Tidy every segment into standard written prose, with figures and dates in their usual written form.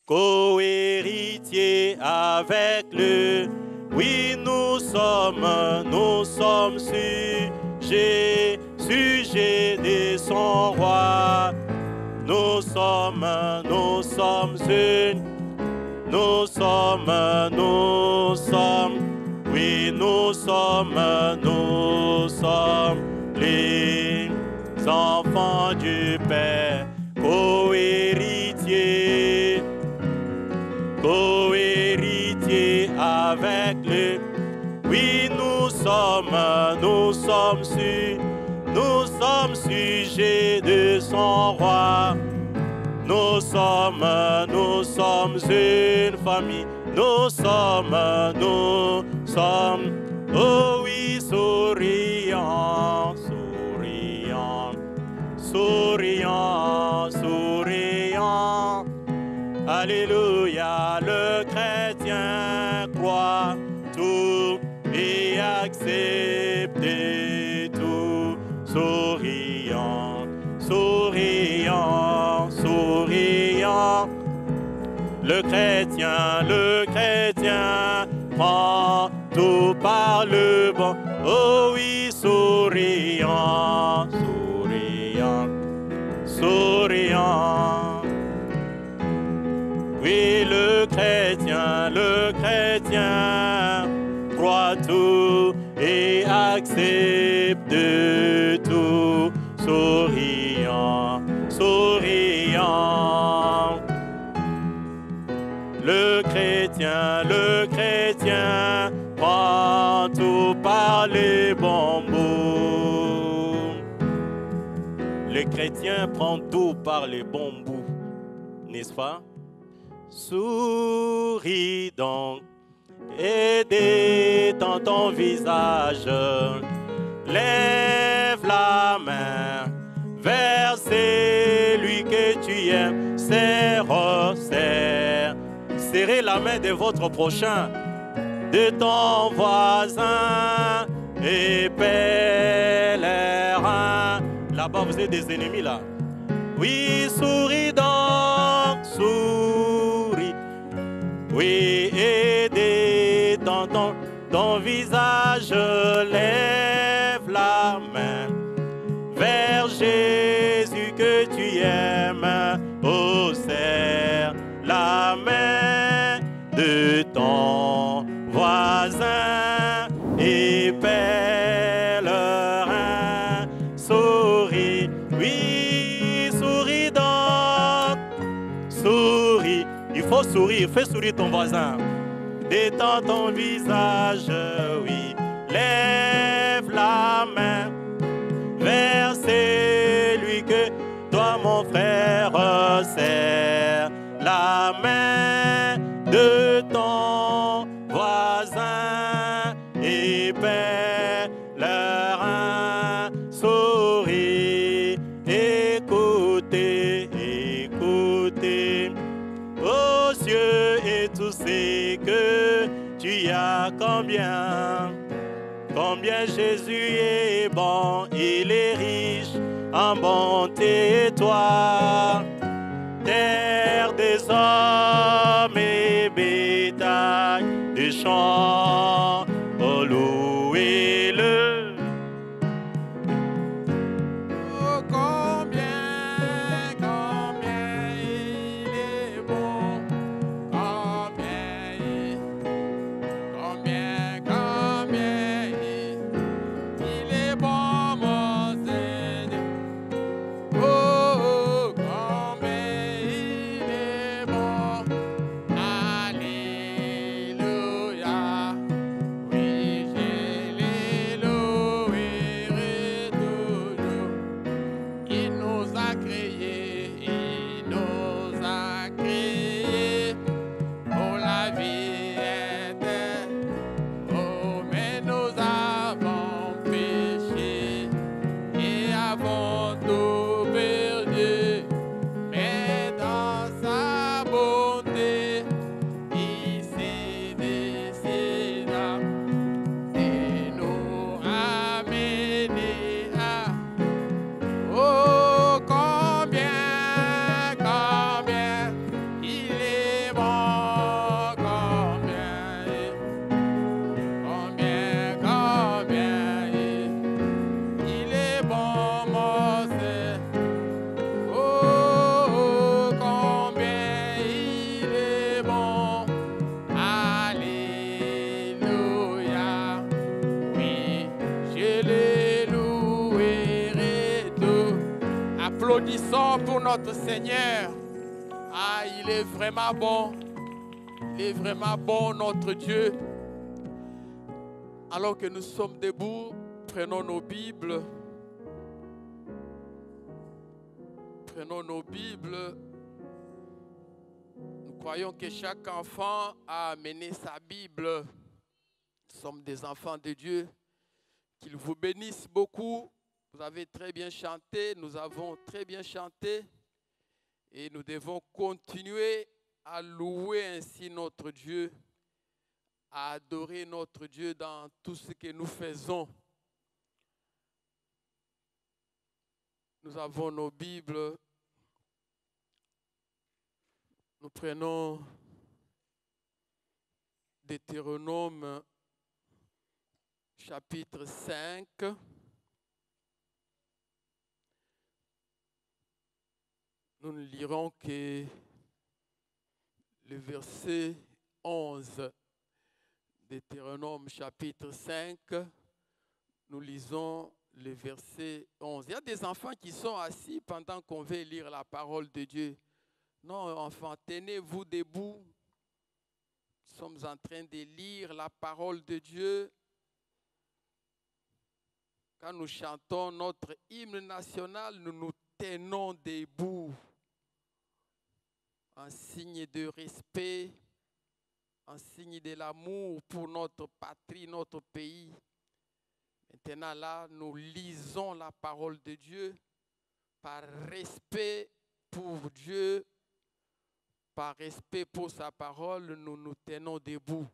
co-héritiers avec lui. Oui, nous sommes sujets de son roi. Nous sommes les enfants du Père, co-héritiers avec lui. Oui, nous sommes sujets de son roi. Nous sommes une famille. Nous sommes, oh oui, souriant. Alléluia, le chrétien croit tout et accepte tout. Souriant. Le chrétien prend tout par le bon. Oh oui, souriant. Oui, le chrétien croit tout et accepte tout. Souriant. Le chrétien prend tout par les bons bouts. Le chrétien prend tout par les bons bouts, n'est-ce pas? Souris donc et détends ton visage. Lève la main vers celui que tu aimes. Serrez la main de votre prochain, de ton voisin et pèlerin. Là-bas, vous êtes des ennemis, là. Oui, souris donc, souris. Oui, et détends ton visage. Lève la main vers Jésus que tu aimes. Oh, serre la main de ton voisin et pèlerin. Souris, oui, souris donc, souris. Il faut sourire, fais sourire ton voisin. Détends ton visage, oui. Lève la main vers celui que toi, mon frère, serre la main de ton voisin et pèlerin. Souris, écoutez, aux cieux et tout ce que tu as, combien Jésus est bon, il est riche en bonté, toi, terre des hommes et bétail des champs, oh louez-le. Oh, combien il est bon, combien il est bon, mon Seigneur. Oh, combien il est bon. pour notre Seigneur. Ah, il est vraiment bon. Il est vraiment bon, notre Dieu. Alors que nous sommes debout, prenons nos Bibles. Prenons nos Bibles. Nous croyons que chaque enfant a amené sa Bible. Nous sommes des enfants de Dieu. Qu'il vous bénisse beaucoup. Vous avez très bien chanté. Nous avons très bien chanté. Et nous devons continuer à louer ainsi notre Dieu, à adorer notre Dieu dans tout ce que nous faisons. Nous avons nos Bibles. Nous prenons Deutéronome chapitre 5. Nous ne lirons que le verset 11. Deutéronome chapitre 5. Nous lisons le verset 11. Il y a des enfants qui sont assis pendant qu'on veut lire la parole de Dieu. Non, enfants, tenez-vous debout. Nous sommes en train de lire la parole de Dieu. Quand nous chantons notre hymne national, nous nous tenons debout. En signe de respect, en signe de l'amour pour notre patrie, notre pays. Maintenant là, nous lisons la parole de Dieu par respect pour Dieu, par respect pour sa parole, nous nous tenons debout.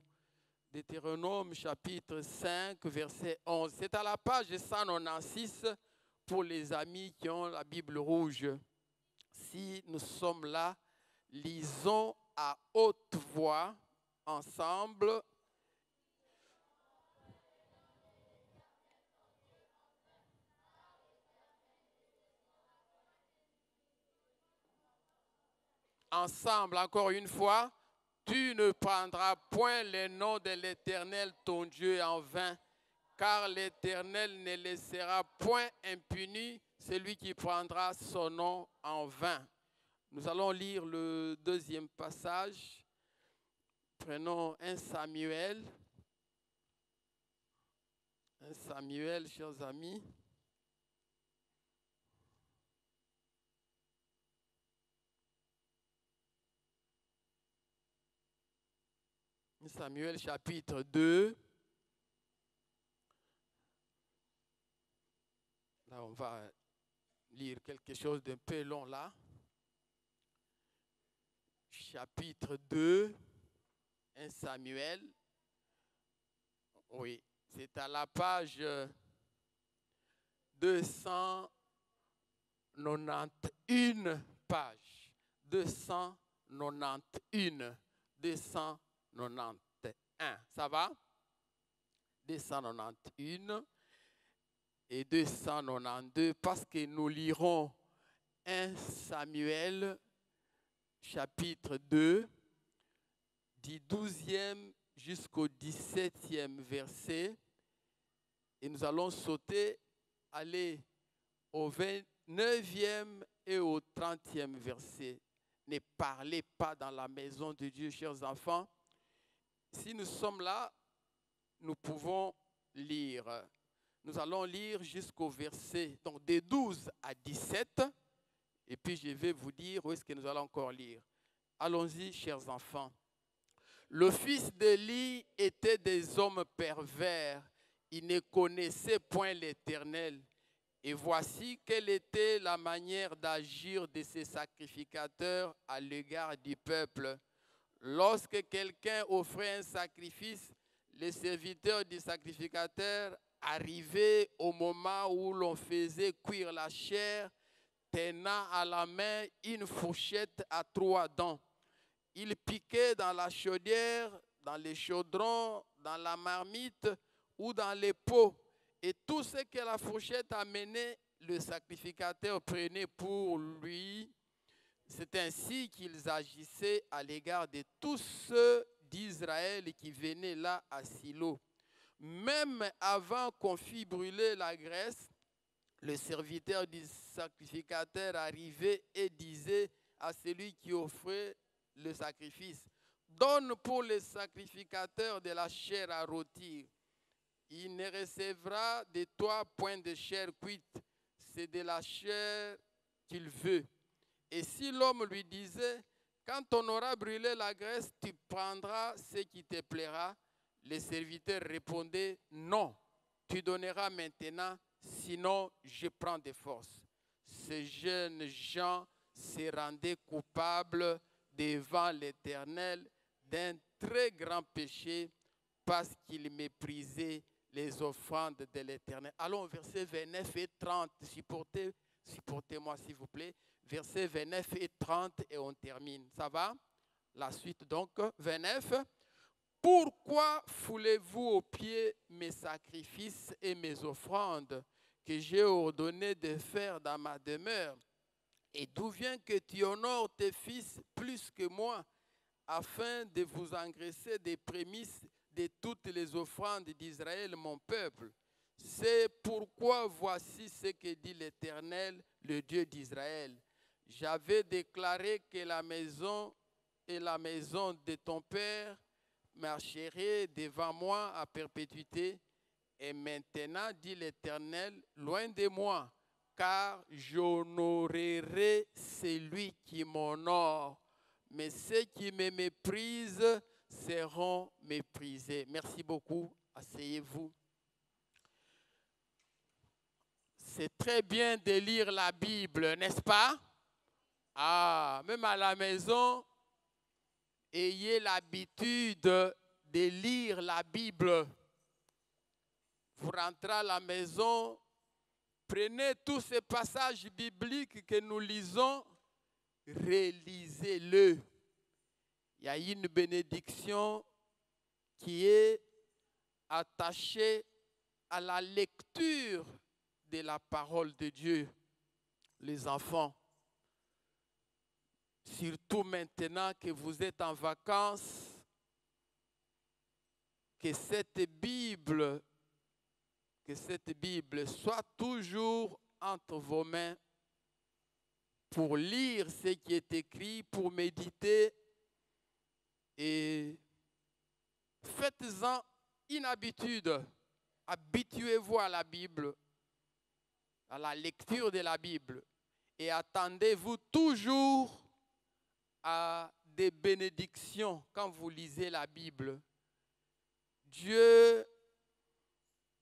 Deutéronome chapitre 5, verset 11. C'est à la page 196 pour les amis qui ont la Bible rouge. Si nous sommes là, lisons à haute voix ensemble. Ensemble, encore une fois. Tu ne prendras point le nom de l'Éternel ton Dieu en vain, car l'Éternel ne laissera point impuni celui qui prendra son nom en vain. Nous allons lire le deuxième passage. Prenons 1 Samuel. 1 Samuel, chers amis. Samuel chapitre 2. Là, on va lire quelque chose d'un peu long là. Chapitre 2, 1 Samuel. Oui, c'est à la page 291 page. 291. 291. Ça va? 291 et 292 parce que nous lirons 1 Samuel chapitre 2 du 12e jusqu'au 17e verset et nous allons sauter, aller au 29e et au 30e verset. Ne parlez pas dans la maison de Dieu, chers enfants. Si nous sommes là, nous pouvons lire. Nous allons lire jusqu'au verset, donc de 12 à 17. Et puis je vais vous dire où est-ce que nous allons encore lire. Allons-y, chers enfants. Le fils d'Élie était des hommes pervers. Il ne connaissait point l'Éternel. Et voici quelle était la manière d'agir de ces sacrificateurs à l'égard du peuple. Lorsque quelqu'un offrait un sacrifice, les serviteurs du sacrificateur arrivaient au moment où l'on faisait cuire la chair, tenant à la main une fourchette à 3 dents. Ils piquaient dans la chaudière, dans les chaudrons, dans la marmite ou dans les pots. Et tout ce que la fourchette amenait, le sacrificateur prenait pour lui. C'est ainsi qu'ils agissaient à l'égard de tous ceux d'Israël qui venaient là à Silo. Même avant qu'on fît brûler la graisse, le serviteur du sacrificateur arrivait et disait à celui qui offrait le sacrifice, donne pour le sacrificateur de la chair à rôtir. Il ne recevra de toi point de chair cuite, c'est de la chair qu'il veut. Et si l'homme lui disait, quand on aura brûlé la graisse, tu prendras ce qui te plaira, le serviteur répondait, non, tu donneras maintenant, sinon je prends des forces. Ces jeunes gens se rendaient coupables devant l'Éternel d'un très grand péché parce qu'ils méprisaient les offrandes de l'Éternel. Allons, versets 29 et 30. Supportez-moi s'il vous plaît. Versets 29 et 30 et on termine. Ça va? La suite donc, 29. Pourquoi foulez-vous aux pieds mes sacrifices et mes offrandes que j'ai ordonné de faire dans ma demeure? Et d'où vient que tu honores tes fils plus que moi, afin de vous engraisser des prémices de toutes les offrandes d'Israël, mon peuple? C'est pourquoi voici ce que dit l'Éternel, le Dieu d'Israël. J'avais déclaré que la maison et la maison de ton père marcheraient devant moi à perpétuité. Et maintenant, dit l'Éternel, loin de moi, car j'honorerai celui qui m'honore, mais ceux qui me méprisent seront méprisés. Merci beaucoup. Asseyez-vous. C'est très bien de lire la Bible, n'est-ce pas? Ah, même à la maison, ayez l'habitude de lire la Bible. Vous rentrez à la maison, prenez tous ces passages bibliques que nous lisons, relisez-le. Il y a une bénédiction qui est attachée à la lecture de la parole de Dieu. Les enfants, surtout maintenant que vous êtes en vacances, que cette Bible soit toujours entre vos mains pour lire ce qui est écrit, pour méditer, et faites-en une habitude. Habituez-vous à la Bible, à la lecture de la Bible, et attendez-vous toujours à des bénédictions quand vous lisez la Bible. Dieu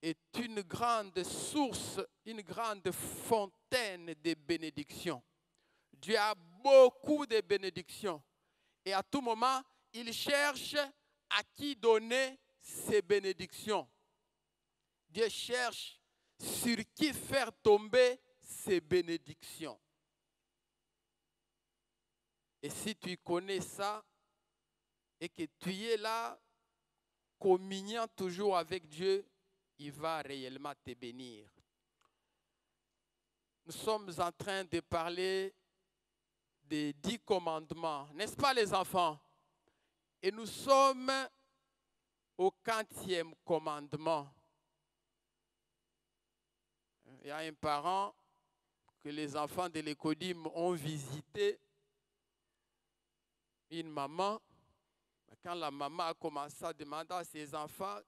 est une grande source, une grande fontaine de bénédictions. Dieu a beaucoup de bénédictions. Et à tout moment, il cherche à qui donner ces bénédictions. Dieu cherche sur qui faire tomber ces bénédictions. Et si tu connais ça et que tu es là, communiant toujours avec Dieu, il va réellement te bénir. Nous sommes en train de parler des 10 commandements, n'est-ce pas les enfants? Et nous sommes au 4e commandement. Il y a un parent que les enfants de l'Écodim ont visité, une maman. Quand la maman a commencé à demander à ses enfants,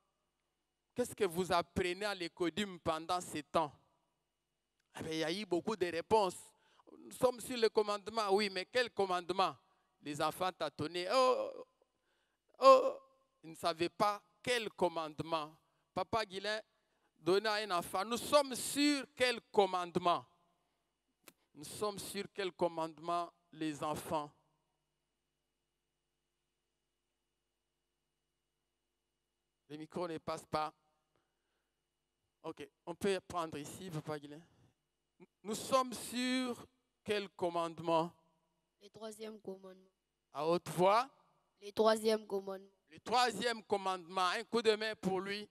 qu'est-ce que vous apprenez à l'Écodim pendant ce temps? Eh bien, il y a eu beaucoup de réponses. Nous sommes sur le commandement. Oui, mais quel commandement? Les enfants tâtonnaient. Ils ne savaient pas quel commandement. Papa Guilain donnait à un enfant. Nous sommes sur quel commandement? Nous sommes sur quel commandement, les enfants? Le micro ne passe pas. Ok, on peut prendre ici, Papa Guilain. Nous sommes sur quel commandement? Le 3e commandement. À haute voix. Le 3e commandement. Le 3e commandement. Un coup de main pour lui.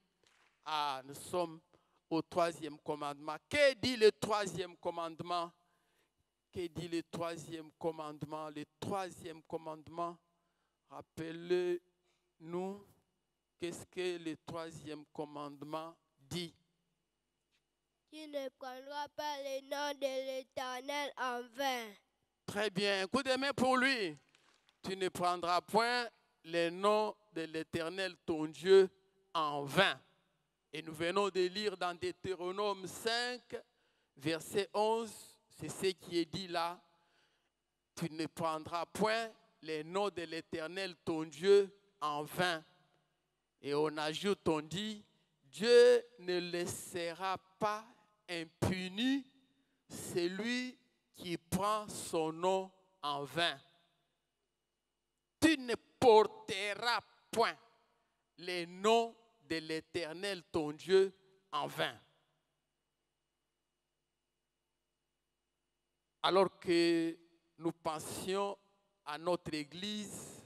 Ah, nous sommes au 3e commandement. Que dit le 3e commandement? Que dit le 3e commandement? Le 3e commandement, rappelez-nous, qu'est-ce que le 3e commandement dit? Tu ne prendras pas le nom de l'Éternel en vain. Très bien. Un coup de main pour lui. Tu ne prendras point le nom de l'Éternel, ton Dieu, en vain. Et nous venons de lire dans Deutéronome 5, verset 11, c'est ce qui est dit là. Tu ne prendras point le nom de l'Éternel, ton Dieu, en vain. Et on ajoute, on dit, Dieu ne laissera pas impuni celui qui prend son nom en vain. Tu ne porteras point le nom de l'Éternel, ton Dieu, en vain. Alors que nous pensions à notre Église,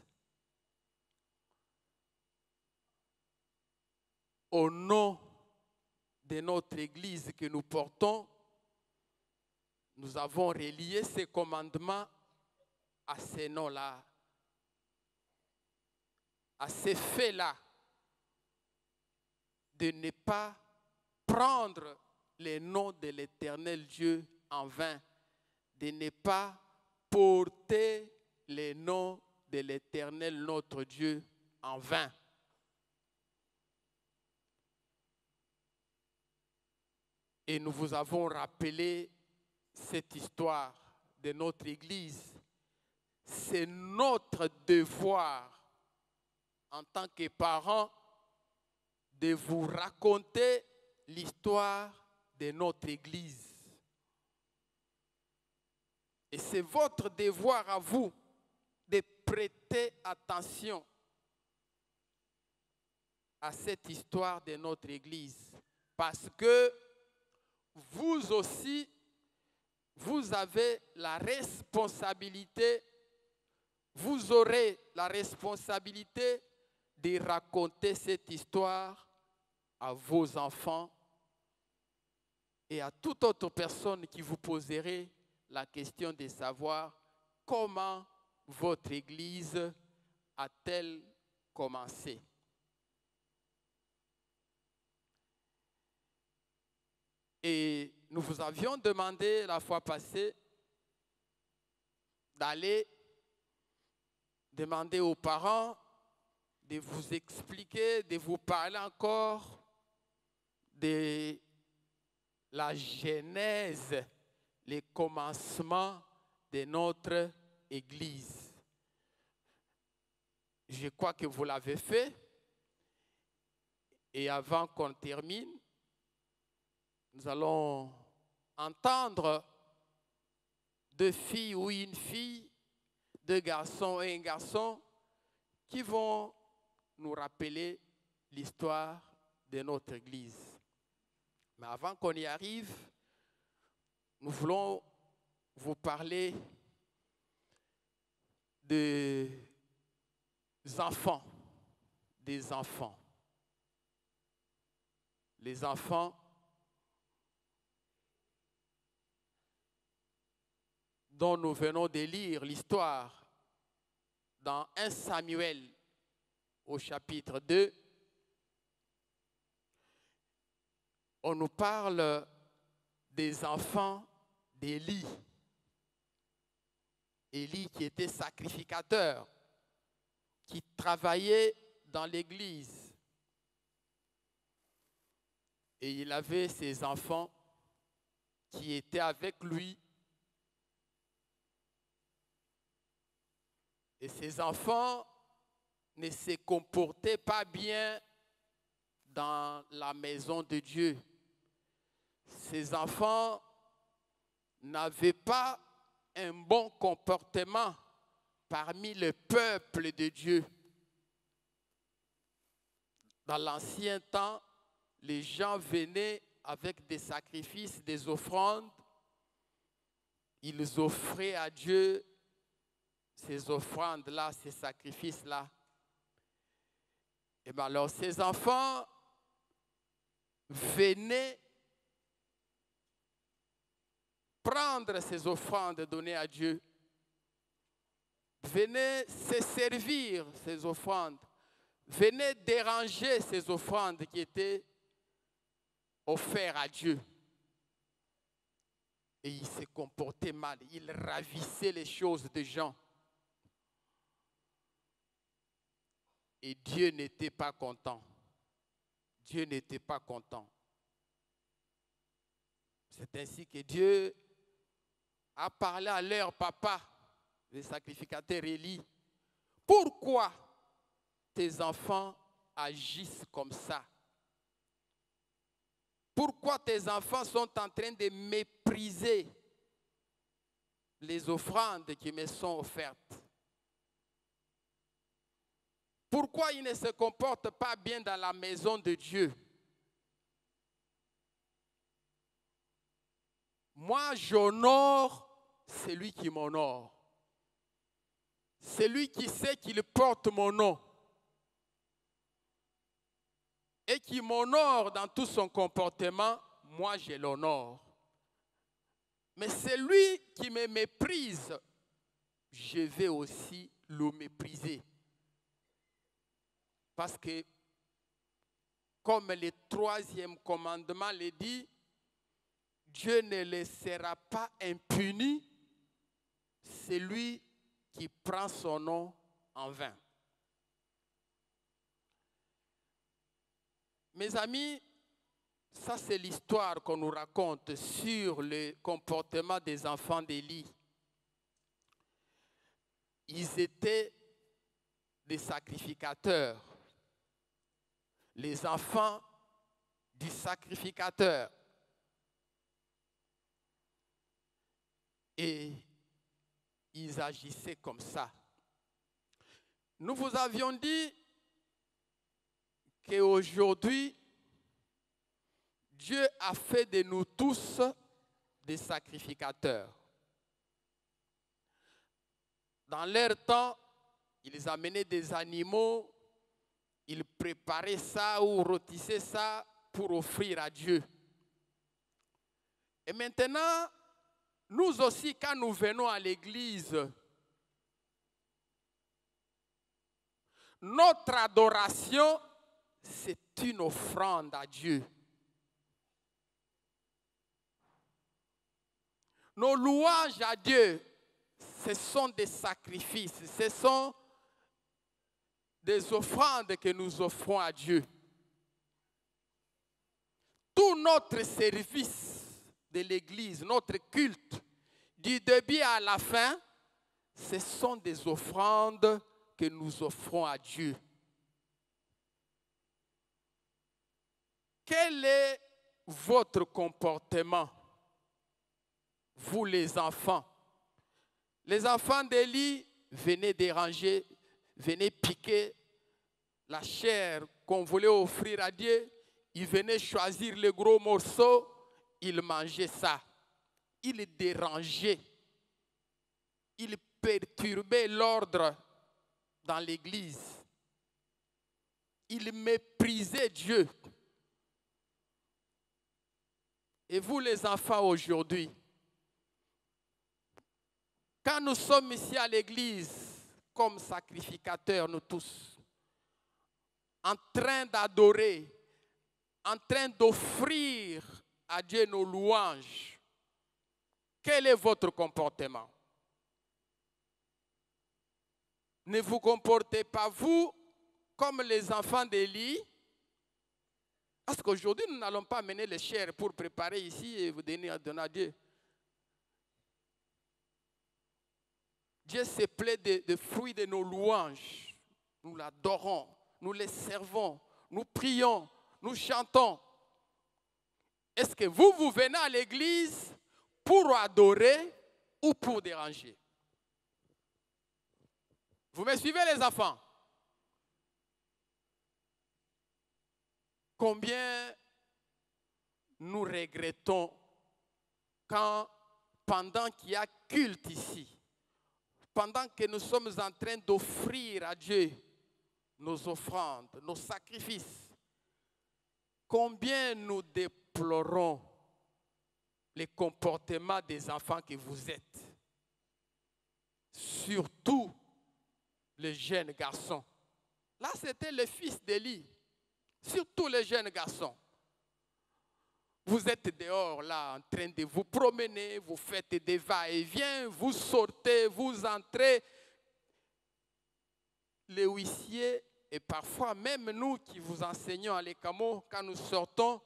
au nom de notre Église que nous portons, nous avons relié ces commandements à ces noms-là, à ces faits-là, de ne pas prendre le nom de l'Éternel Dieu en vain, de ne pas porter le nom de l'Éternel notre Dieu en vain. Et nous vous avons rappelé cette histoire de notre Église. C'est notre devoir en tant que parents de vous raconter l'histoire de notre Église. Et c'est votre devoir à vous de prêter attention à cette histoire de notre Église. Parce que vous aussi, vous avez la responsabilité, vous aurez la responsabilité de raconter cette histoire à vos enfants et à toute autre personne qui vous poserait la question de savoir comment votre Église a-t-elle commencé. Et nous vous avions demandé la fois passée d'aller demander aux parents de vous expliquer, de vous parler encore de la genèse, les commencements de notre Église. Je crois que vous l'avez fait. Et avant qu'on termine, nous allons entendre deux filles ou une fille, deux garçons et un garçon qui vont nous rappeler l'histoire de notre Église. Mais avant qu'on y arrive, nous voulons vous parler des enfants. Les enfants dont nous venons de lire l'histoire dans 1 Samuel au chapitre 2. On nous parle des enfants d'Élie. Élie qui était sacrificateur, qui travaillait dans l'église. Et il avait ses enfants qui étaient avec lui. Et ces enfants ne se comportaient pas bien dans la maison de Dieu. Ces enfants n'avaient pas un bon comportement parmi le peuple de Dieu. Dans l'ancien temps, les gens venaient avec des sacrifices, des offrandes. Ils offraient à Dieu ces offrandes-là, ces sacrifices-là. Et bien alors, ces enfants venaient prendre ces offrandes données à Dieu. Venaient se servir ces offrandes. Venaient déranger ces offrandes qui étaient offertes à Dieu. Et il se comportait mal. Il ravissait les choses des gens. Et Dieu n'était pas content. Dieu n'était pas content. C'est ainsi que Dieu a parlé à leur papa, le sacrificateur Élie. Pourquoi tes enfants agissent comme ça? Pourquoi tes enfants sont en train de mépriser les offrandes qui me sont offertes? Pourquoi ils ne se comportent pas bien dans la maison de Dieu? Moi, j'honore celui qui m'honore. Celui qui sait qu'il porte mon nom et qui m'honore dans tout son comportement, moi je l'honore. Mais celui qui me méprise, je vais aussi le mépriser. Parce que, comme le 3e commandement le dit, Dieu ne laissera pas impuni celui qui prend son nom en vain. Mes amis, ça c'est l'histoire qu'on nous raconte sur le comportement des enfants d'Élie. Ils étaient des sacrificateurs, les enfants du sacrificateur. Et ils agissaient comme ça. Nous vous avions dit qu'aujourd'hui, Dieu a fait de nous tous des sacrificateurs. Dans leur temps, ils amenaient des animaux, ils préparaient ça ou rôtissaient ça pour offrir à Dieu. Et maintenant, nous aussi, quand nous venons à l'église, notre adoration, c'est une offrande à Dieu. Nos louanges à Dieu, ce sont des sacrifices, ce sont des offrandes que nous offrons à Dieu. Tout notre service de l'église, notre culte, du début à la fin, ce sont des offrandes que nous offrons à Dieu. Quel est votre comportement, vous les enfants? Les enfants d'Élie venaient déranger, venaient piquer la chair qu'on voulait offrir à Dieu. Ils venaient choisir les gros morceaux, ils mangeaient ça. Ils dérangeaient, ils perturbaient l'ordre dans l'église. Ils méprisaient Dieu. Et vous les enfants aujourd'hui, quand nous sommes ici à l'église, comme sacrificateurs nous tous, en train d'adorer, en train d'offrir à Dieu nos louanges, quel est votre comportement? Ne vous comportez pas vous comme les enfants d'Élie? Parce qu'aujourd'hui, nous n'allons pas amener les chairs pour préparer ici et vous donner à Dieu. Dieu se plaît des fruits de nos louanges. Nous l'adorons, nous les servons, nous prions, nous chantons. Est-ce que vous venez à l'église pour adorer ou pour déranger? Vous me suivez les enfants? Combien nous regrettons quand, pendant qu'il y a culte ici, pendant que nous sommes en train d'offrir à Dieu nos offrandes, nos sacrifices, combien nous déplorons les comportements des enfants que vous êtes, surtout les jeunes garçons. Là, c'était le fils d'Élie. Surtout les jeunes garçons. Vous êtes dehors là en train de vous promener, vous faites des va-et-vient, vous sortez, vous entrez. Les huissiers et parfois même nous qui vous enseignons à l'Ekamo, quand nous sortons,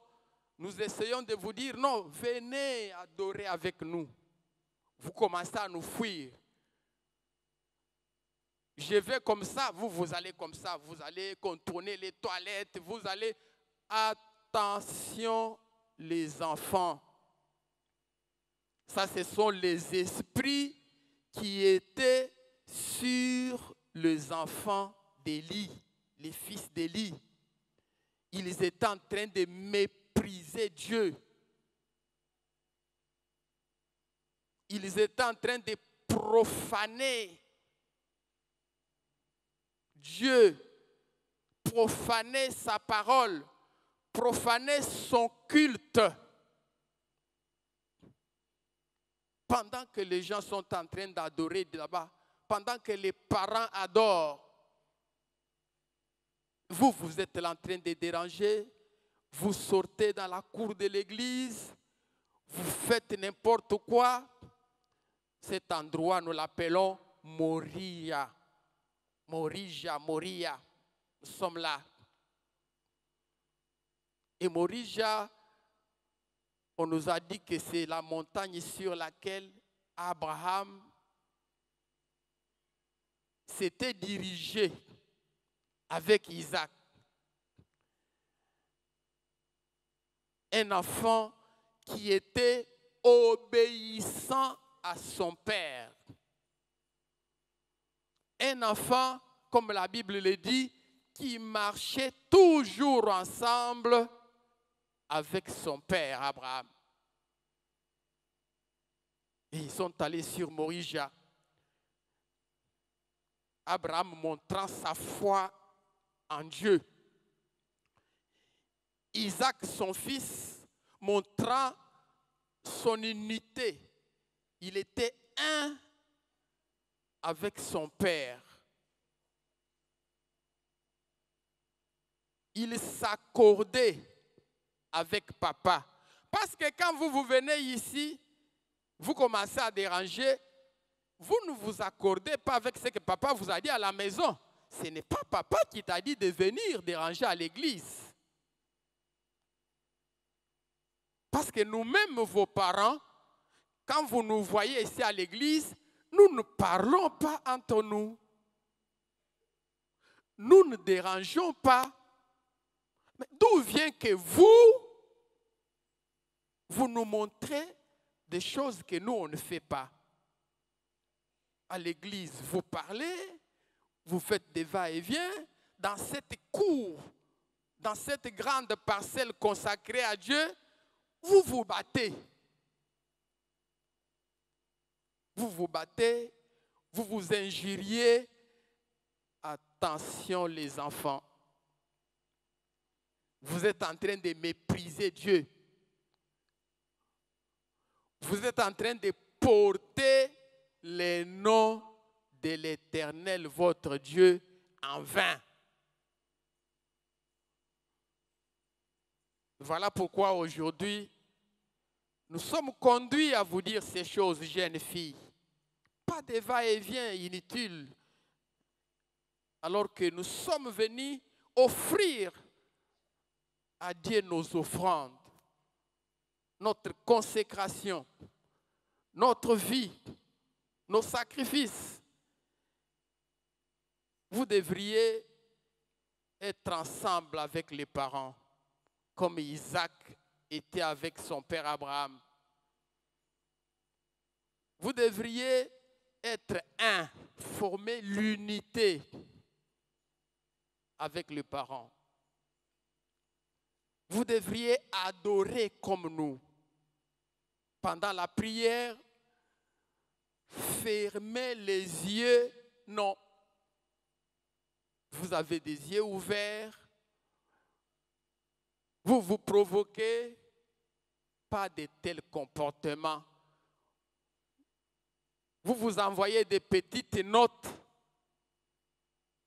nous essayons de vous dire non, venez adorer avec nous. Vous commencez à nous fuir. Je vais comme ça, vous allez comme ça, vous allez contourner les toilettes, vous allez... Attention les enfants. Ça, ce sont les esprits qui étaient sur les enfants d'Élie, les fils d'Élie. Ils étaient en train de mépriser Dieu. Ils étaient en train de profaner Dieu, profaner sa parole, profaner son culte. Pendant que les gens sont en train d'adorer là-bas, pendant que les parents adorent, vous êtes là en train de déranger, vous sortez dans la cour de l'église, vous faites n'importe quoi. Cet endroit, nous l'appelons Moria. Moria. Nous sommes là. Et Moria, on nous a dit que c'est la montagne sur laquelle Abraham s'était dirigé avec Isaac. Un enfant qui était obéissant à son père. Un enfant, comme la Bible le dit, qui marchait toujours ensemble avec son père Abraham. Et ils sont allés sur Moria. Abraham montrant sa foi en Dieu. Isaac, son fils, montrant son unité. Il était un avec son père. Il s'accordait avec papa. Parce que quand vous venez ici, vous commencez à déranger, vous ne vous accordez pas avec ce que papa vous a dit à la maison. Ce n'est pas papa qui t'a dit de venir déranger à l'église. Parce que nous-mêmes, vos parents, quand vous nous voyez ici à l'église, nous ne parlons pas entre nous. Nous ne dérangeons pas. Mais d'où vient que vous nous montrez des choses que nous, on ne fait pas? À l'église, vous parlez, vous faites des va-et-vient. Dans cette cour, dans cette grande parcelle consacrée à Dieu, vous vous battez. Vous vous battez, vous vous injuriez. Attention les enfants. Vous êtes en train de mépriser Dieu. Vous êtes en train de porter le nom de l'Éternel, votre Dieu, en vain. Voilà pourquoi aujourd'hui, nous sommes conduits à vous dire ces choses, jeunes filles. Pas de va-et-vient inutile. Alors que nous sommes venus offrir à Dieu nos offrandes, notre consécration, notre vie, nos sacrifices. Vous devriez être ensemble avec les parents, comme Isaac était avec son père Abraham. Vous devriez être un, former l'unité avec les parents. Vous devriez adorer comme nous. Pendant la prière, fermez les yeux. Non. Vous avez des yeux ouverts. Vous vous provoquez. Pas de tels comportements. Vous vous envoyez des petites notes.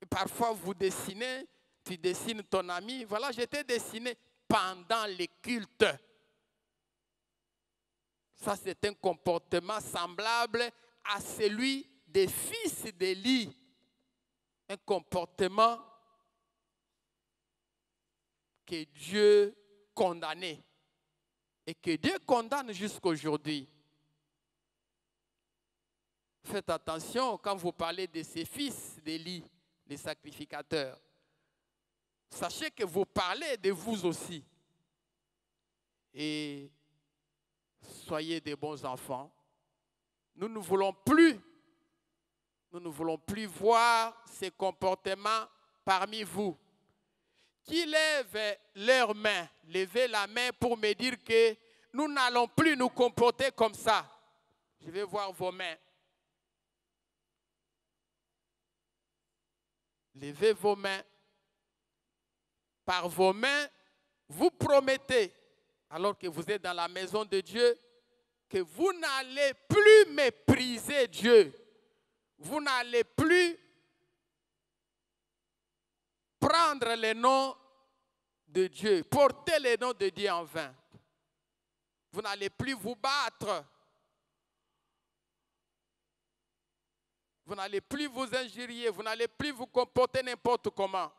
Et parfois, vous dessinez. Tu dessines ton ami. Voilà, je t'ai dessiné pendant les cultes. Ça, c'est un comportement semblable à celui des fils d'Élie. Un comportement que Dieu condamnait et que Dieu condamne jusqu'à aujourd'hui. Faites attention quand vous parlez de ces fils d'Élie, les sacrificateurs. Sachez que vous parlez de vous aussi. Et soyez des bons enfants. Nous ne voulons plus voir ces comportements parmi vous. Qui lèvent leurs mains, levez la main pour me dire que nous n'allons plus nous comporter comme ça. Je vais voir vos mains. Levez vos mains. Par vos mains, vous promettez, alors que vous êtes dans la maison de Dieu, que vous n'allez plus mépriser Dieu. Vous n'allez plus prendre le nom de Dieu, porter le nom de Dieu en vain. Vous n'allez plus vous battre. Vous n'allez plus vous injurier. Vous n'allez plus vous comporter n'importe comment.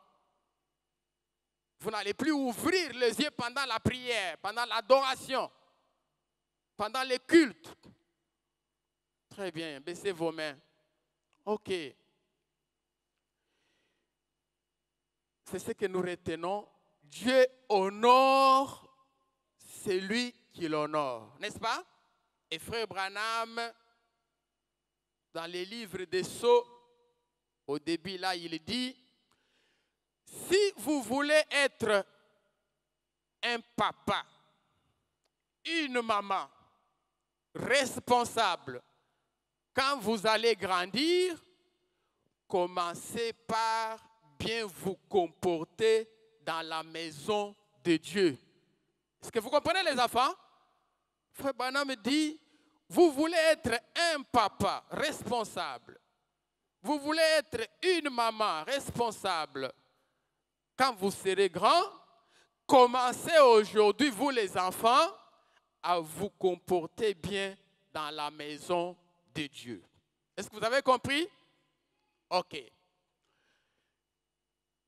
Vous n'allez plus ouvrir les yeux pendant la prière, pendant l'adoration, pendant les cultes. Très bien, baissez vos mains. Ok. C'est ce que nous retenons. Dieu honore celui qui l'honore, n'est-ce pas? Et frère Branham, dans les livres des Sceaux, au début là, il dit, si vous voulez être un papa, une maman responsable, quand vous allez grandir, commencez par bien vous comporter dans la maison de Dieu. Est-ce que vous comprenez les enfants? Frère Branham dit, vous voulez être un papa responsable. Vous voulez être une maman responsable. Quand vous serez grand, commencez aujourd'hui, vous les enfants, à vous comporter bien dans la maison de Dieu. Est-ce que vous avez compris? Ok.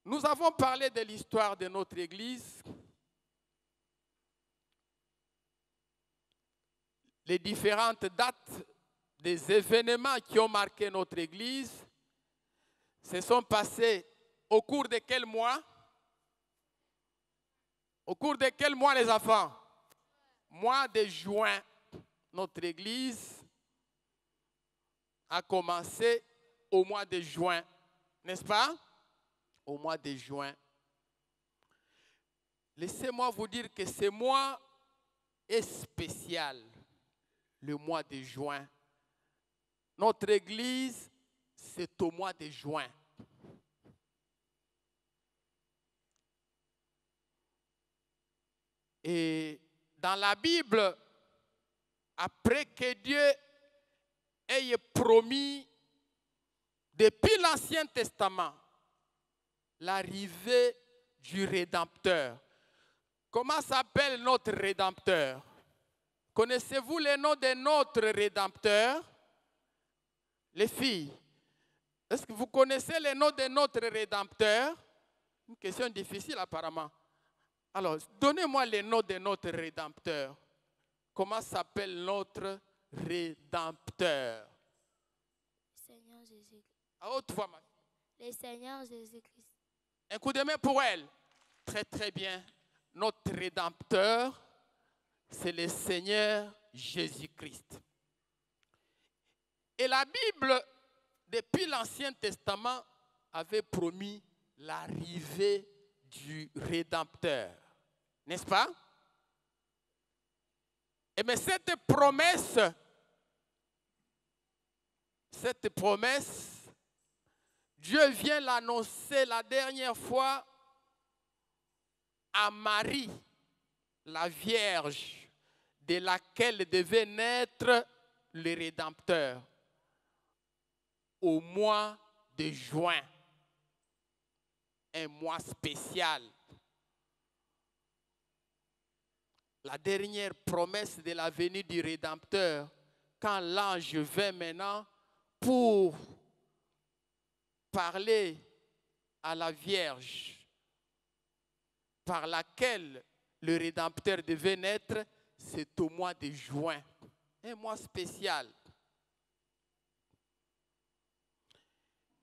Nous avons parlé de l'histoire de notre Église. Les différentes dates des événements qui ont marqué notre Église se sont passés au cours de quel mois? Au cours de quel mois, les enfants? Mois de juin. Notre Église a commencé au mois de juin, n'est-ce pas? Au mois de juin. Laissez-moi vous dire que ce mois est spécial. Le mois de juin. Notre Église, c'est au mois de juin. Et dans la Bible, après que Dieu ait promis depuis l'Ancien Testament l'arrivée du Rédempteur. Comment s'appelle notre Rédempteur? Connaissez-vous le nom de notre Rédempteur? Les filles, est-ce que vous connaissez le nom de notre Rédempteur? Une question difficile apparemment. Alors, donnez-moi le nom de notre Rédempteur. Comment s'appelle notre Rédempteur? Seigneur Jésus-Christ. À haute voix, ma fille. Le Seigneur Jésus-Christ. Un coup de main pour elle. Très, très bien. Notre Rédempteur, c'est le Seigneur Jésus-Christ. Et la Bible, depuis l'Ancien Testament, avait promis l'arrivée du Rédempteur. N'est-ce pas? Et mais cette promesse, Dieu vient l'annoncer la dernière fois à Marie, la Vierge, de laquelle devait naître le Rédempteur, au mois de juin, un mois spécial. la dernière promesse de la venue du Rédempteur, quand l'ange vint maintenant pour parler à la Vierge par laquelle le Rédempteur devait naître, c'est au mois de juin, un mois spécial.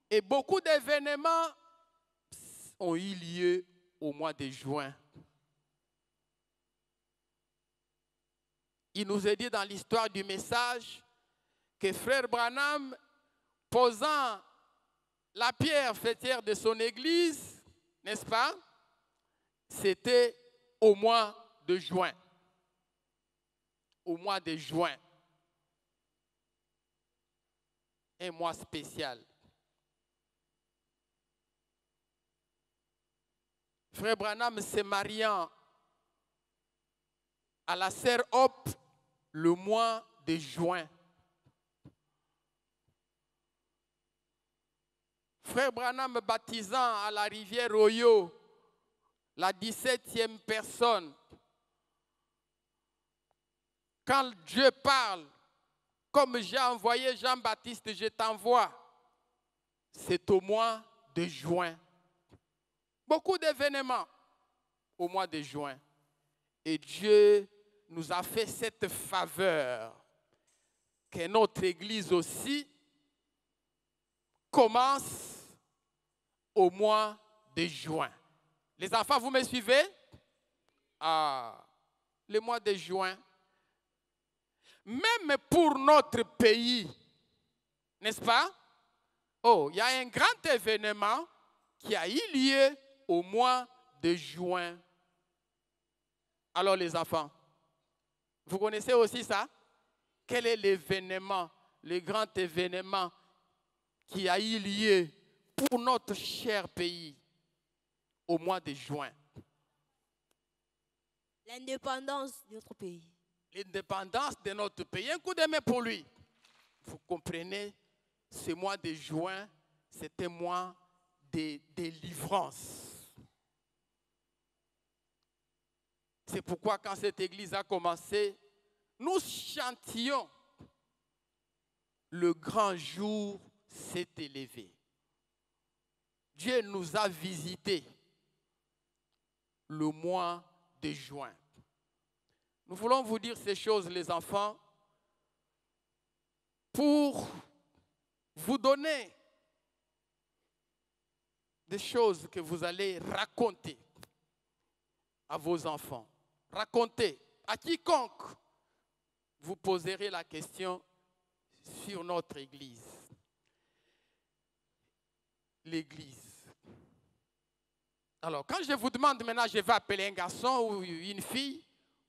Et beaucoup d'événements ont eu lieu au mois de juin. Il nous est dit dans l'histoire du message que Frère Branham, posant la pierre fêtière de son église, n'est-ce pas? C'était au mois de juin. Au mois de juin. Un mois spécial. Frère Branham se mariant à la sœur Hope le mois de juin. Frère Branham baptisant à la rivière Oyo la 17e personne. Quand Dieu parle, comme j'ai envoyé Jean-Baptiste, je t'envoie, c'est au mois de juin. Beaucoup d'événements au mois de juin. Et Dieu nous a fait cette faveur que notre Église aussi commence au mois de juin. Les enfants, vous me suivez? Ah, le mois de juin. Même pour notre pays, n'est-ce pas? Oh, il y a un grand événement qui a eu lieu au mois de juin. Alors les enfants, vous connaissez aussi ça? Quel est l'événement, le grand événement qui a eu lieu pour notre cher pays au mois de juin? L'indépendance de notre pays. L'indépendance de notre pays. Un coup de main pour lui. Vous comprenez, ce mois de juin, c'est un mois de délivrance. C'est pourquoi quand cette église a commencé, nous chantions. Le grand jour s'est élevé. Dieu nous a visités le mois de juin. Nous voulons vous dire ces choses, les enfants, pour vous donner des choses que vous allez raconter à vos enfants. Raconter à quiconque vous poserez la question sur notre église. L'église. Alors, quand je vous demande maintenant, je vais appeler un garçon ou une fille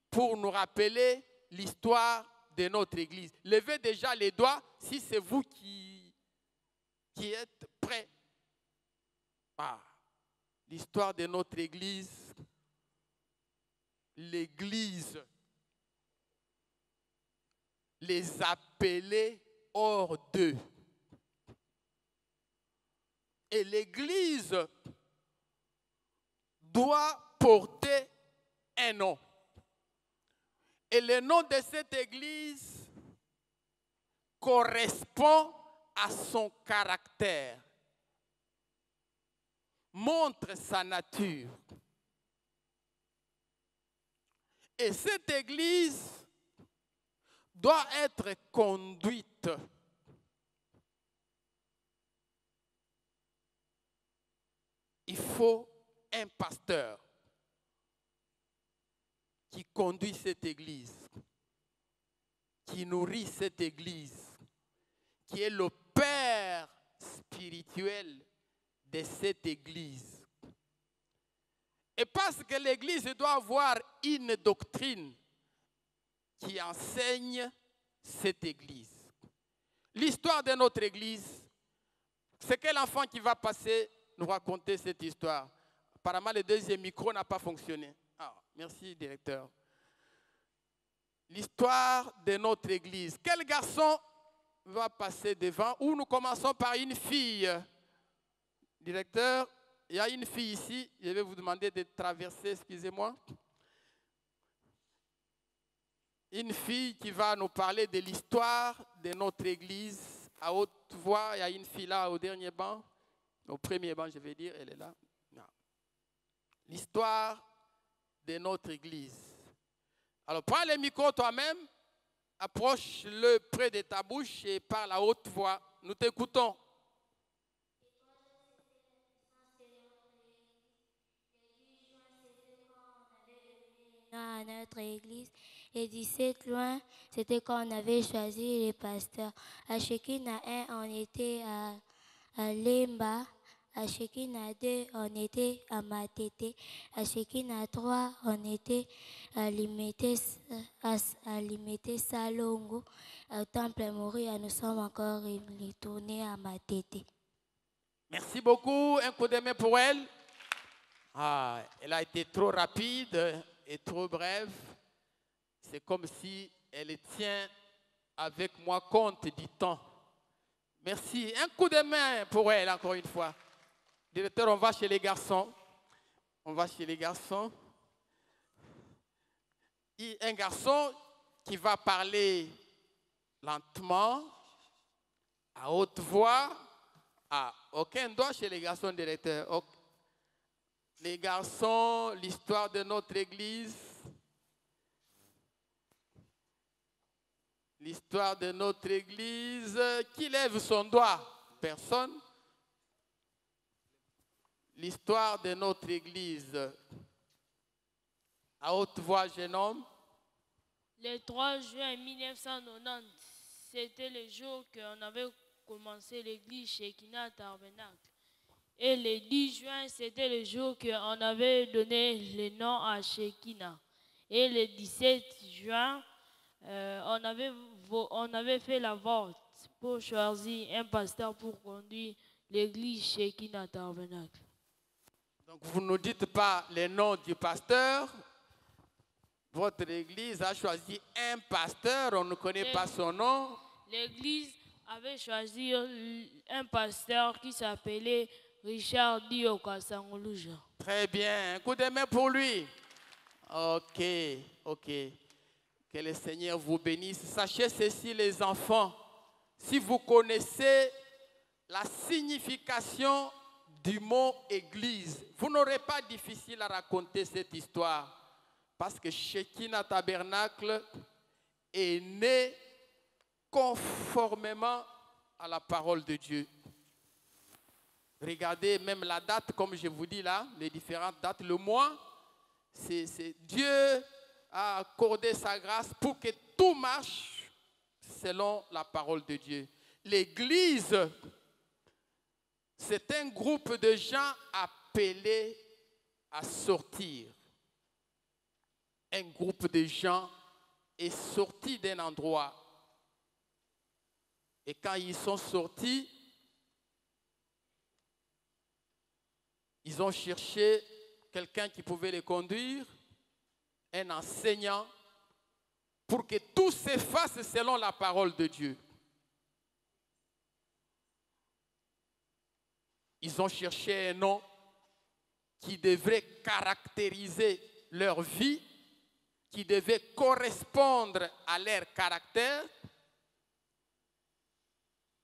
pour nous rappeler l'histoire de notre église. Levez déjà les doigts si c'est vous qui êtes prêts. Ah, l'histoire de notre église. L'église. Les appeler hors d'eux. Et l'église doit porter un nom. Et le nom de cette église correspond à son caractère, montre sa nature. Et cette église doit être conduite il faut un pasteur qui conduit cette église, qui nourrit cette église, qui est le père spirituel de cette église. Et parce que l'église doit avoir une doctrine qui enseigne cette église. L'histoire de notre église, c'est quel enfant qui va passer nous raconter cette histoire? Apparemment, le deuxième micro n'a pas fonctionné. Ah, merci, directeur. L'histoire de notre église. Quel garçon va passer devant? Ou nous commençons par une fille. Directeur, il y a une fille ici. Je vais vous demander de traverser, excusez-moi. une fille qui va nous parler de l'histoire de notre église à haute voix. Il y a une fille là au dernier banc, au premier banc, je vais dire, elle est là. L'histoire de notre église. Alors, prends le micro toi-même, approche-le près de ta bouche et parle à haute voix. Nous t'écoutons. À notre église, et 17 loin, c'était quand on avait choisi les pasteurs. À Shekina 1, on était à Lemba. À Shekina 2, on était à Matete. À Shekina 3, on était à Limité Salongo. Au Temple Moria, nous sommes encore retournés à Matete. Merci beaucoup. Un coup de main pour elle. Ah, elle a été trop rapide et trop brève. C'est comme si elle tient avec moi compte du temps. Merci. Un coup de main pour elle, encore une fois. Directeur, on va chez les garçons. On va chez les garçons. Et un garçon qui va parler lentement, à haute voix. Ah, aucun doigt chez les garçons, directeur. Les garçons, l'histoire de notre église. L'histoire de notre église. Qui lève son doigt? Personne. L'histoire de notre église. À haute voix, jeune homme. Le 3 juin 1990, c'était le jour qu'on avait commencé l'église Shekina Tabernacle. Et le 10 juin, c'était le jour qu'on avait donné le nom à Shekina. Et le 17 juin, on avait fait la vote pour choisir un pasteur pour conduire l'église Shekina Tabernacle. Donc vous ne nous dites pas le nom du pasteur. Votre église a choisi un pasteur, on ne connaît pas son nom. L'église avait choisi un pasteur qui s'appelait Richard Dioka Sangoluja. Très bien, un coup de main pour lui. Ok. Que le Seigneur vous bénisse. Sachez ceci, les enfants, si vous connaissez la signification du mot église, vous n'aurez pas difficile à raconter cette histoire. Parce que Shekina Tabernacle est né conformément à la parole de Dieu. Regardez même la date, comme je vous dis là, les différentes dates, le mois, c'est Dieu a accordé sa grâce pour que tout marche selon la parole de Dieu. L'église, c'est un groupe de gens appelés à sortir. Un groupe de gens est sorti d'un endroit. Et quand ils sont sortis, ils ont cherché quelqu'un qui pouvait les conduire, un enseignant, pour que tout se fasse selon la parole de Dieu. Ils ont cherché un nom qui devrait caractériser leur vie, qui devait correspondre à leur caractère.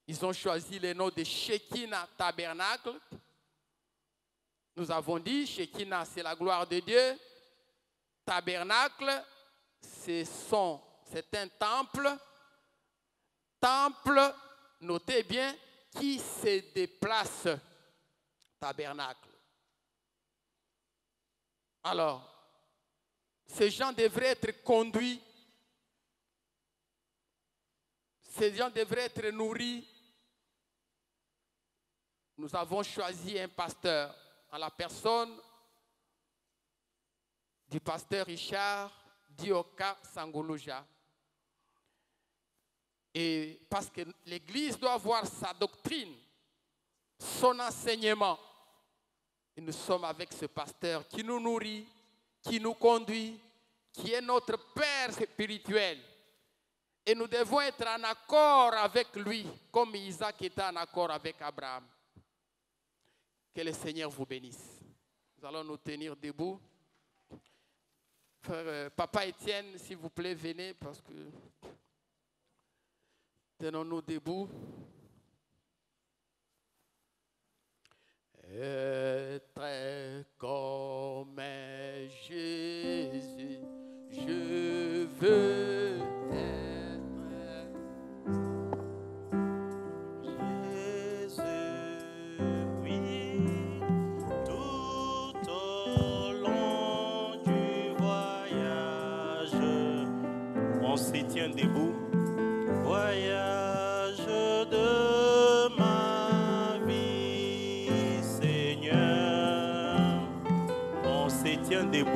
Ils ont choisi le nom de Shekina Tabernacle. Nous avons dit, Shekina, c'est la gloire de Dieu. Tabernacle, c'est un temple. Temple, notez bien, qui se déplace. Tabernacle. Alors, ces gens devraient être conduits. Ces gens devraient être nourris. Nous avons choisi un pasteur en la personne du pasteur Richard Dioka Sangoluja. Et parce que l'Église doit avoir sa doctrine, son enseignement. Et nous sommes avec ce pasteur qui nous nourrit, qui nous conduit, qui est notre Père spirituel. Et nous devons être en accord avec lui, comme Isaac était en accord avec Abraham. Que le Seigneur vous bénisse. Nous allons nous tenir debout. Frère Papa Étienne, s'il vous plaît, venez parce que tenons-nous debout. Être comme Jésus, je veux être Jésus, oui, tout au long du voyage, on s'y tient debout. Voyage de ma vie, Seigneur, on s'y tient debout.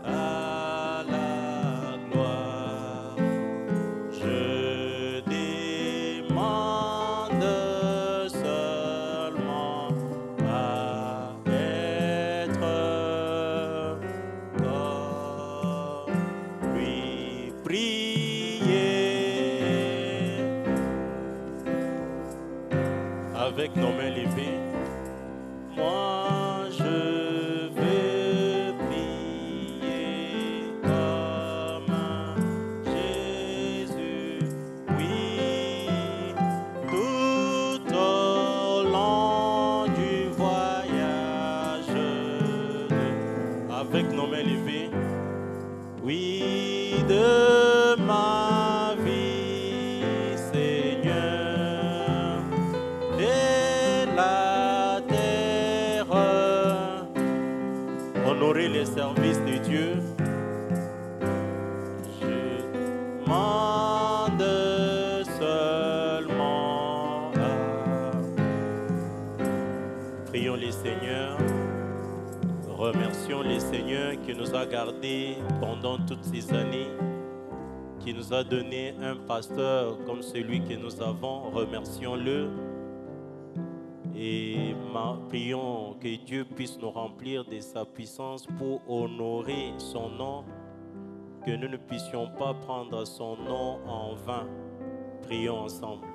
À la gloire, je demande seulement à être comme lui. Prier avec nos mains levées. Moi je veux prier comme Jésus, oui, tout au long du voyage, avec nos mains levées, oui, de ma vie, Seigneur, de la terre, honorer les services de Dieu. Je demande seulement prions les Seigneurs. Remercions les Seigneurs qui nous a gardés pendant toutes ces années, qui nous a donné un pasteur comme celui que nous avons. Remercions-le et prions que Dieu puisse nous remplir de sa puissance pour honorer son nom, que nous ne puissions pas prendre son nom en vain. Prions ensemble.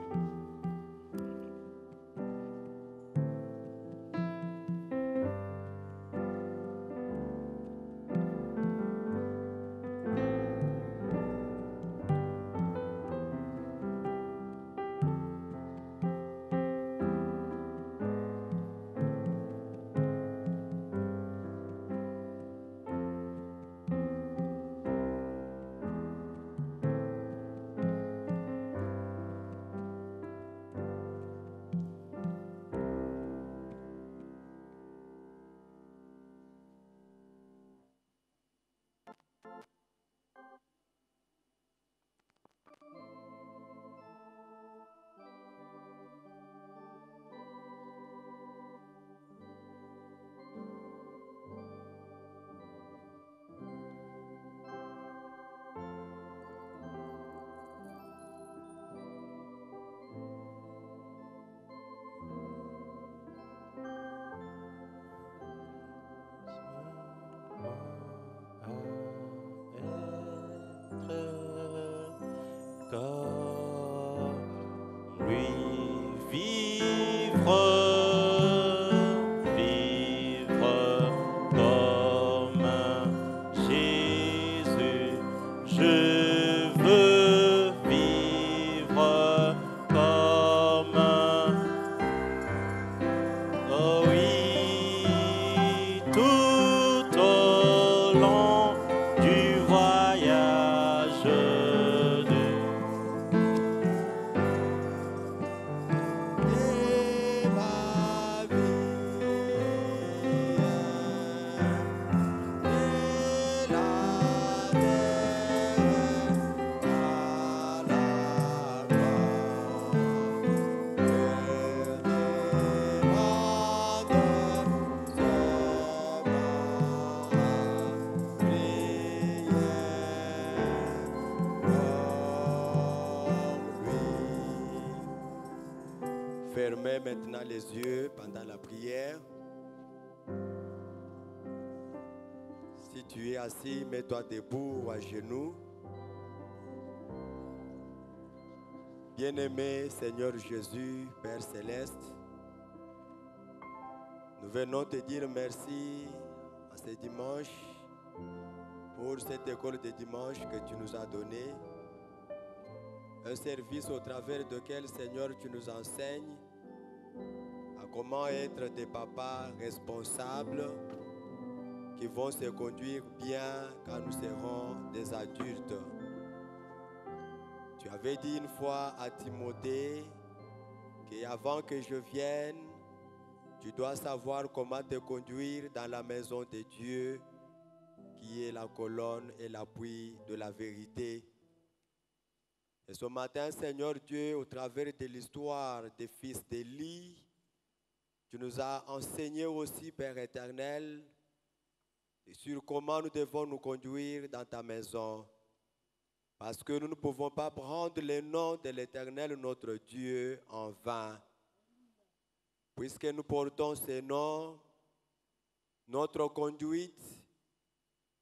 Lui vivre comme Jésus, je veux vivre comme, oh oui, tout au long du voyage Fermez maintenant les yeux pendant la prière. Si tu es assis, mets-toi debout ou à genoux. Bien-aimé Seigneur Jésus, Père Céleste, nous venons te dire merci en ce dimanche, pour cette école de dimanche que tu nous as donnée. Un service au travers duquel, Seigneur, tu nous enseignes à comment être des papas responsables qui vont se conduire bien quand nous serons des adultes. Tu avais dit une fois à Timothée qu'avant que je vienne, tu dois savoir comment te conduire dans la maison de Dieu, qui est la colonne et l'appui de la vérité. Et ce matin, Seigneur Dieu, au travers de l'histoire des fils d'Élie, tu nous as enseigné aussi, Père éternel, sur comment nous devons nous conduire dans ta maison. Parce que nous ne pouvons pas prendre le nom de l'Éternel, notre Dieu, en vain. Puisque nous portons ce nom, notre conduite,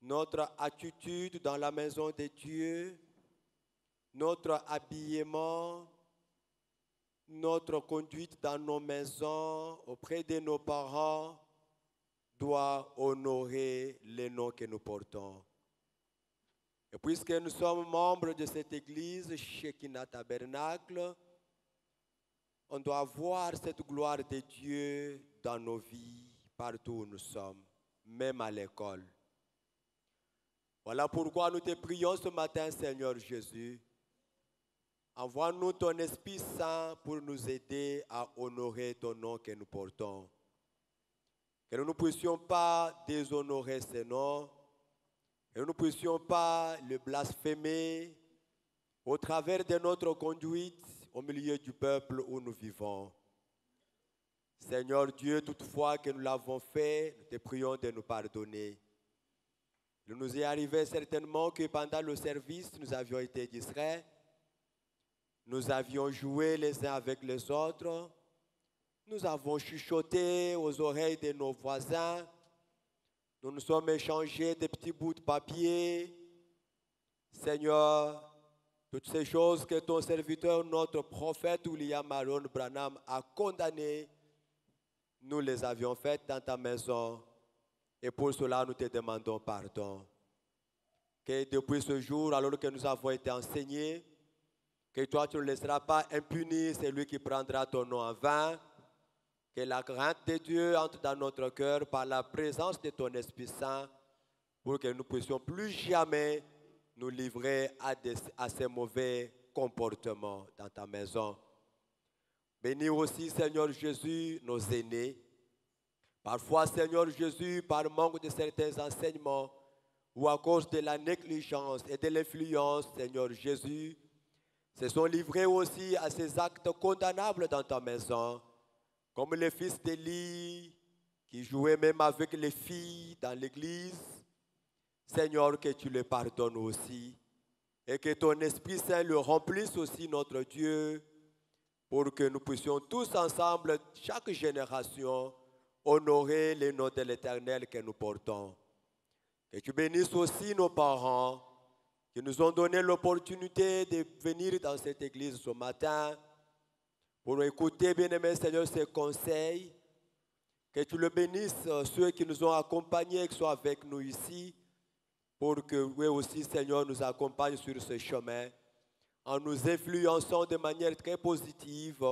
notre attitude dans la maison de Dieu, notre habillement, notre conduite dans nos maisons, auprès de nos parents, doit honorer le nom que nous portons. Et puisque nous sommes membres de cette église, Shekinah Tabernacle, on doit voir cette gloire de Dieu dans nos vies, partout où nous sommes, même à l'école. Voilà pourquoi nous te prions ce matin, Seigneur Jésus. Envoie-nous ton Esprit Saint pour nous aider à honorer ton nom que nous portons. Que nous ne puissions pas déshonorer ce nom, que nous ne puissions pas le blasphémer au travers de notre conduite au milieu du peuple où nous vivons. Seigneur Dieu, toutefois que nous l'avons fait, nous te prions de nous pardonner. Il nous est arrivé certainement que pendant le service, nous avions été distraits, nous avions joué les uns avec les autres, nous avons chuchoté aux oreilles de nos voisins, nous nous sommes échangés des petits bouts de papier. Seigneur, toutes ces choses que ton serviteur, notre prophète William Aaron Branham a condamnées, nous les avions faites dans ta maison. Et pour cela, nous te demandons pardon. Que depuis ce jour, alors que nous avons été enseignés, que toi, tu ne laisseras pas impuni celui qui prendra ton nom en vain. Que la crainte de Dieu entre dans notre cœur par la présence de ton Esprit Saint pour que nous ne puissions plus jamais nous livrer à ces mauvais comportements dans ta maison. Bénis aussi, Seigneur Jésus, nos aînés. Parfois, Seigneur Jésus, par manque de certains enseignements ou à cause de la négligence et de l'influence, Seigneur Jésus, se sont livrés aussi à ces actes condamnables dans ta maison. Comme les fils d'Élie, qui jouaient même avec les filles dans l'église. Seigneur, que tu les pardonnes aussi. Et que ton Esprit Saint le remplisse aussi, notre Dieu, pour que nous puissions tous ensemble, chaque génération, honorer le nom de l'Éternel que nous portons. Que tu bénisses aussi nos parents, qui nous ont donné l'opportunité de venir dans cette église ce matin, pour écouter, bien-aimé Seigneur, ces conseils, que tu le bénisses, ceux qui nous ont accompagnés, qui sont avec nous ici, pour que eux aussi, Seigneur, nous accompagnent sur ce chemin, en nous influençant de manière très positive,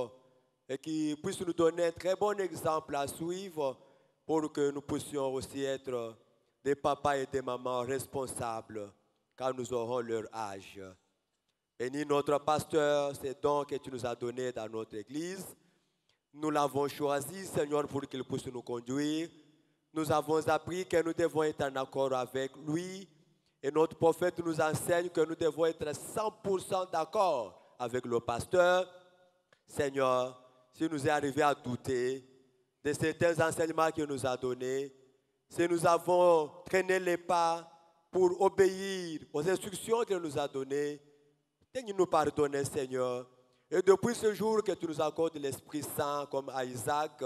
et qu'ils puissent nous donner un très bon exemple à suivre, pour que nous puissions aussi être des papas et des mamans responsables, quand nous aurons leur âge. Bénis notre pasteur, ces dons que tu nous as donnés dans notre église. Nous l'avons choisi, Seigneur, pour qu'il puisse nous conduire. Nous avons appris que nous devons être en accord avec lui. Et notre prophète nous enseigne que nous devons être 100% d'accord avec le pasteur. Seigneur, si nous est arrivé à douter de certains enseignements qu'il nous a donnés, si nous avons traîné les pas pour obéir aux instructions qu'il nous a données, Seigneur, nous pardonner, Seigneur. Et depuis ce jour que tu nous accordes l'Esprit Saint comme à Isaac,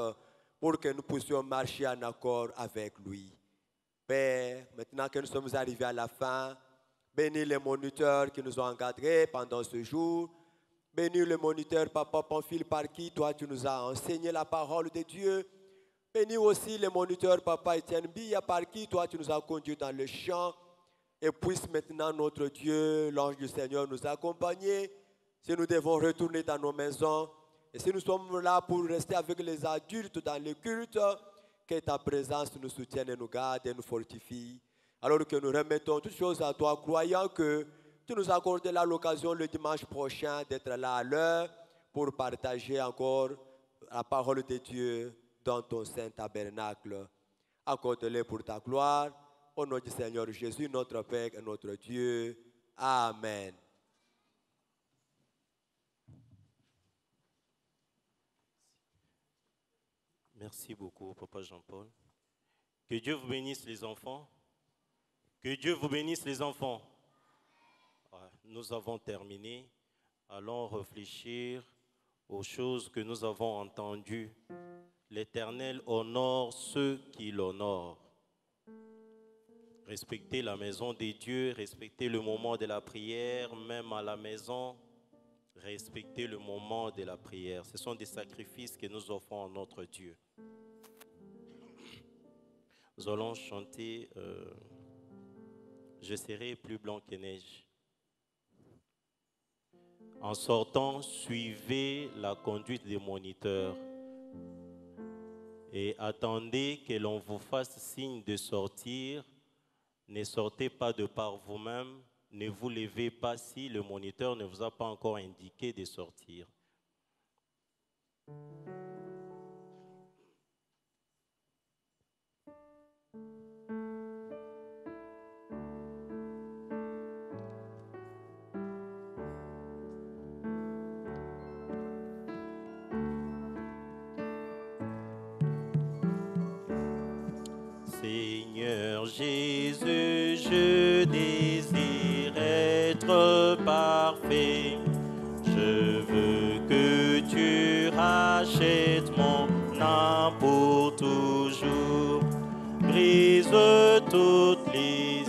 pour que nous puissions marcher en accord avec lui. Père, maintenant que nous sommes arrivés à la fin, bénis les moniteurs qui nous ont encadrés pendant ce jour. Bénis le moniteur Papa Pamphile par qui toi tu nous as enseigné la parole de Dieu. Bénis aussi les moniteurs, Papa Etienne Billa, par qui toi tu nous as conduits dans le champ. Et puisse maintenant notre Dieu, l'ange du Seigneur, nous accompagner. Si nous devons retourner dans nos maisons, et si nous sommes là pour rester avec les adultes dans les cultes, que ta présence nous soutienne et nous garde et nous fortifie. Alors que nous remettons toutes choses à toi, croyant que tu nous accorderas l'occasion le dimanche prochain d'être là à l'heure pour partager encore la parole de Dieu dans ton saint tabernacle. Accorde-le pour ta gloire. Au nom du Seigneur Jésus, notre Père et notre Dieu. Amen. Merci beaucoup, Papa Jean-Paul. Que Dieu vous bénisse, les enfants. Que Dieu vous bénisse, les enfants. Nous avons terminé. Allons réfléchir aux choses que nous avons entendues. L'Éternel honore ceux qui l'honorent. Respectez la maison des dieux, respectez le moment de la prière, même à la maison, respectez le moment de la prière. Ce sont des sacrifices que nous offrons à notre Dieu. Nous allons chanter « Je serai plus blanc que neige ». En sortant, suivez la conduite des moniteurs et attendez que l'on vous fasse signe de sortir. Ne sortez pas de par vous-même, ne vous levez pas si le moniteur ne vous a pas encore indiqué de sortir. Seigneur Jésus, je désire être parfait. Je veux que tu rachètes mon âme pour toujours. Brise toutes les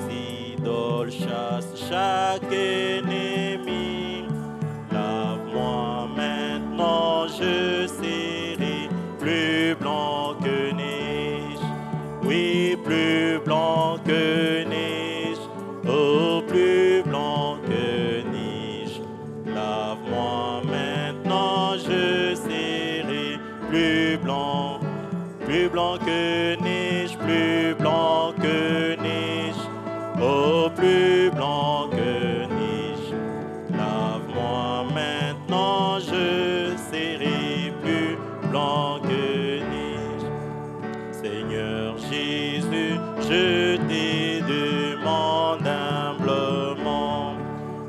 idoles, chasse chaque ennemi. Lave-moi maintenant, je serai plus blanc que neige. Oui, plus blanc que neige, oh, plus blanc que neige. Lave-moi maintenant, je serai plus blanc que neige, plus blanc que neige, oh, plus blanc que neige. Lave-moi maintenant, je serai plus blanc que neige. Seigneur Jésus, je te demande humblement.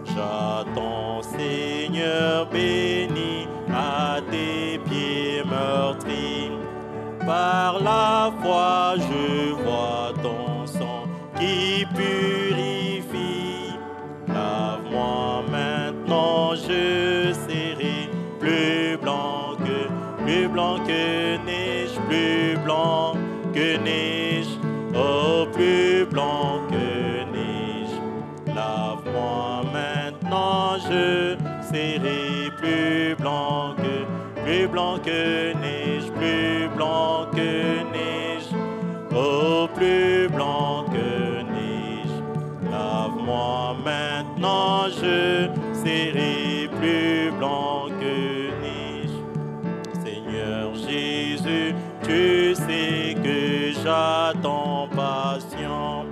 J'attends, Seigneur béni, à tes pieds meurtris. Par la foi, je vois ton sang qui purifie. Lave-moi maintenant, je serai plus blanc que neige, plus blanc que neige, oh, plus blanc que neige. Lave-moi maintenant, je serai plus blanc que neige, plus blanc que neige, oh, plus blanc que neige. Lave-moi maintenant, je serai plus blanc que neige. Seigneur Jésus, tu sais que j'attends patient.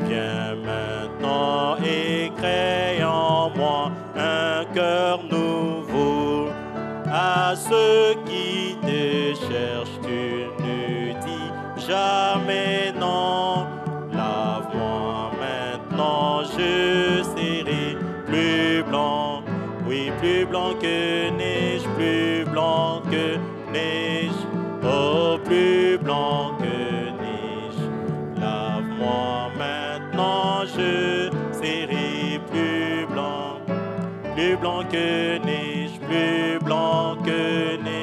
Viens maintenant et crée en moi un cœur nouveau. À ceux qui te cherchent, tu ne dis jamais non. Lave-moi maintenant, je serai plus blanc. Oui, plus blanc que neige, plus blanc que neige, oh, plus blanc que neige. Lave-moi maintenant, je serai plus blanc que neige, plus blanc que neige.